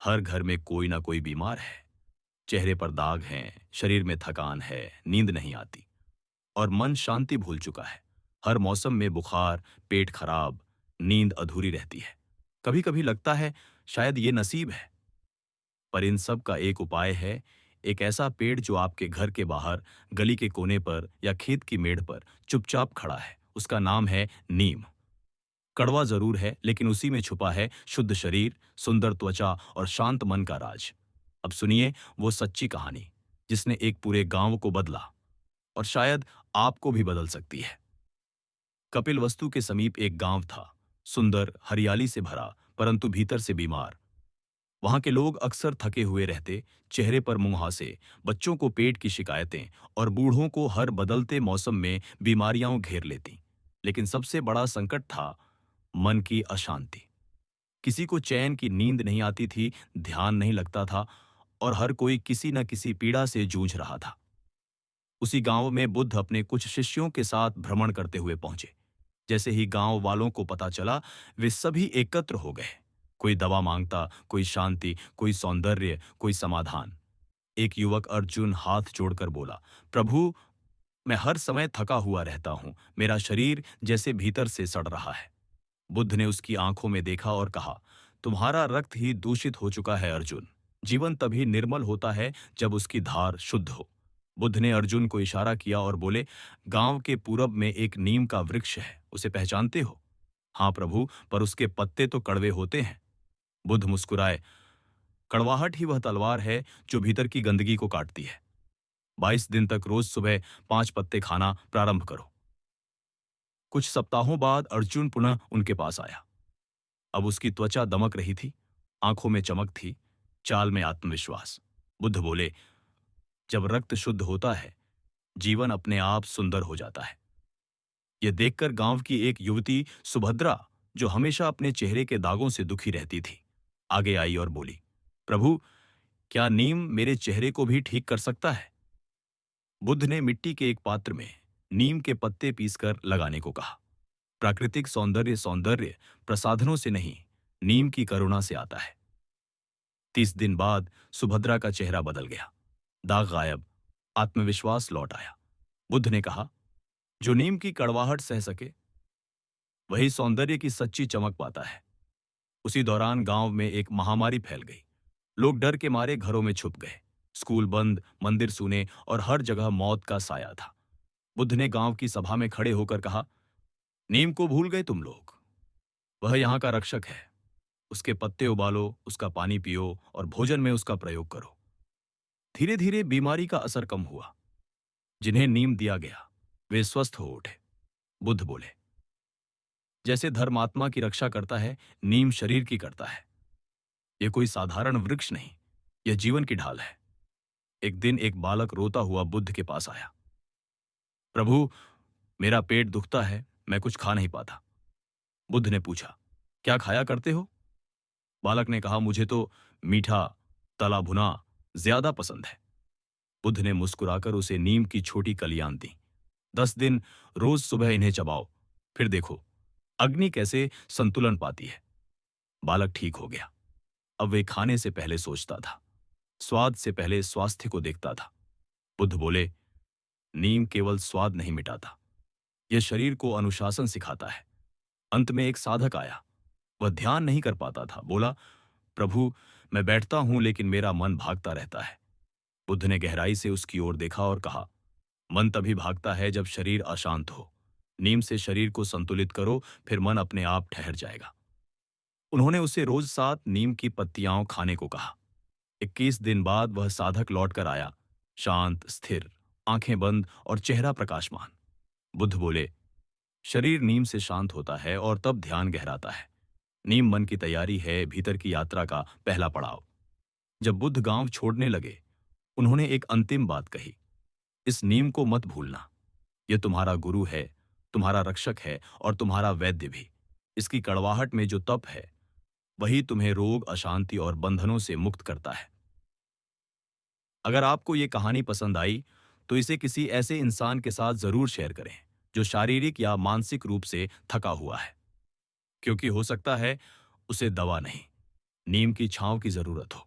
हर घर में कोई ना कोई बीमार है। चेहरे पर दाग हैं, शरीर में थकान है, नींद नहीं आती और मन शांति भूल चुका है। हर मौसम में बुखार, पेट खराब, नींद अधूरी रहती है। कभी-कभी लगता है शायद ये नसीब है। पर इन सब का एक उपाय है, एक ऐसा पेड़ जो आपके घर के बाहर, गली के कोने पर या खेत की मेड़ पर चुपचाप खड़ा है। उसका नाम है नीम। कड़वा जरूर है, लेकिन उसी में छुपा है शुद्ध शरीर, सुंदर त्वचा और शांत मन का राज। अब सुनिए वो सच्ची कहानी जिसने एक पूरे गांव को बदला और शायद आपको भी बदल सकती है। कपिलवस्तु के समीप एक गांव था, सुंदर, हरियाली से भरा, परंतु भीतर से बीमार। वहां के लोग अक्सर थके हुए रहते, चेहरे पर मुंहासे, बच्चों को पेट की शिकायतें और बूढ़ों को हर बदलते मौसम में बीमारियां घेर लेती। लेकिन सबसे बड़ा संकट था मन की अशांति। किसी को चैन की नींद नहीं आती थी, ध्यान नहीं लगता था और हर कोई किसी न किसी पीड़ा से जूझ रहा था। उसी गांव में बुद्ध अपने कुछ शिष्यों के साथ भ्रमण करते हुए पहुंचे। जैसे ही गांव वालों को पता चला, वे सभी एकत्र हो गए। कोई दवा मांगता, कोई शांति, कोई सौंदर्य, कोई समाधान। एक युवक अर्जुन हाथ जोड़कर बोला, प्रभु, मैं हर समय थका हुआ रहता हूं, मेरा शरीर जैसे भीतर से सड़ रहा है। बुद्ध ने उसकी आंखों में देखा और कहा, तुम्हारा रक्त ही दूषित हो चुका है अर्जुन। जीवन तभी निर्मल होता है जब उसकी धार शुद्ध हो। बुद्ध ने अर्जुन को इशारा किया और बोले, गांव के पूरब में एक नीम का वृक्ष है, उसे पहचानते हो? हाँ प्रभु, पर उसके पत्ते तो कड़वे होते हैं। बुद्ध मुस्कुराए, कड़वाहट ही वह तलवार है जो भीतर की गंदगी को काटती है। 22 दिन तक रोज सुबह 5 पत्ते खाना प्रारंभ करो। कुछ सप्ताहों बाद अर्जुन पुनः उनके पास आया। अब उसकी त्वचा दमक रही थी, आंखों में चमक थी, चाल में आत्मविश्वास। बुद्ध बोले, जब रक्त शुद्ध होता है, जीवन अपने आप सुंदर हो जाता है। यह देखकर गांव की एक युवती सुभद्रा, जो हमेशा अपने चेहरे के दागों से दुखी रहती थी, आगे आई और बोली, प्रभु, क्या नीम मेरे चेहरे को भी ठीक कर सकता है? बुद्ध ने मिट्टी के एक पात्र में नीम के पत्ते पीसकर लगाने को कहा। प्राकृतिक सौंदर्य सौंदर्य प्रसाधनों से नहीं, नीम की करुणा से आता है। 30 दिन बाद सुभद्रा का चेहरा बदल गया, दाग गायब, आत्मविश्वास लौट आया। बुद्ध ने कहा, जो नीम की कड़वाहट सह सके, वही सौंदर्य की सच्ची चमक पाता है। उसी दौरान गांव में एक महामारी फैल गई। लोग डर के मारे घरों में छुप गए। स्कूल बंद, मंदिर सूने और हर जगह मौत का साया था। बुद्ध ने गांव की सभा में खड़े होकर कहा, नीम को भूल गए तुम लोग? वह यहाँ का रक्षक है। उसके पत्ते उबालो, उसका पानी पियो और भोजन में उसका प्रयोग करो। धीरे धीरे बीमारी का असर कम हुआ। जिन्हें नीम दिया गया, वे स्वस्थ हो उठे। बुद्ध बोले, जैसे धर्मात्मा की रक्षा करता है, नीम शरीर की करता है। यह कोई साधारण वृक्ष नहीं, यह जीवन की ढाल है। एक दिन एक बालक रोता हुआ बुद्ध के पास आया। प्रभु, मेरा पेट दुखता है, मैं कुछ खा नहीं पाता। बुद्ध ने पूछा, क्या खाया करते हो? बालक ने कहा, मुझे तो मीठा, तला भुना ज्यादा पसंद है। बुद्ध ने मुस्कुराकर उसे नीम की छोटी कलियां दी। 10 दिन रोज सुबह इन्हें चबाओ, फिर देखो अग्नि कैसे संतुलन पाती है। बालक ठीक हो गया। अब वे खाने से पहले सोचता था, स्वाद से पहले स्वास्थ्य को देखता था। बुद्ध बोले, नीम केवल स्वाद नहीं मिटाता, यह शरीर को अनुशासन सिखाता है। अंत में एक साधक आया। वह ध्यान नहीं कर पाता था। बोला, प्रभु, मैं बैठता हूं लेकिन मेरा मन भागता रहता है। बुद्ध ने गहराई से उसकी ओर देखा और कहा, मन तभी भागता है जब शरीर अशांत हो। नीम से शरीर को संतुलित करो, फिर मन अपने आप ठहर जाएगा। उन्होंने उसे रोज 7 नीम की पत्तियां खाने को कहा। 21 दिन बाद वह साधक लौटकर आया, शांत, स्थिर, आंखें बंद और चेहरा प्रकाशमान। बुद्ध बोले, शरीर नीम से शांत होता है और तब ध्यान गहराता है। नीम मन की तैयारी है, भीतर की यात्रा का पहला पड़ाव। जब बुद्ध गांव छोड़ने लगे, उन्होंने एक अंतिम बात कही, इस नीम को मत भूलना। यह तुम्हारा गुरु है, तुम्हारा रक्षक है और तुम्हारा वैद्य भी। इसकी कड़वाहट में जो तप है, वही तुम्हें रोग, अशांति और बंधनों से मुक्त करता है। अगर आपको ये कहानी पसंद आई, तो इसे किसी ऐसे इंसान के साथ जरूर शेयर करें जो शारीरिक या मानसिक रूप से थका हुआ है, क्योंकि हो सकता है उसे दवा नहीं, नीम की छांव की जरूरत हो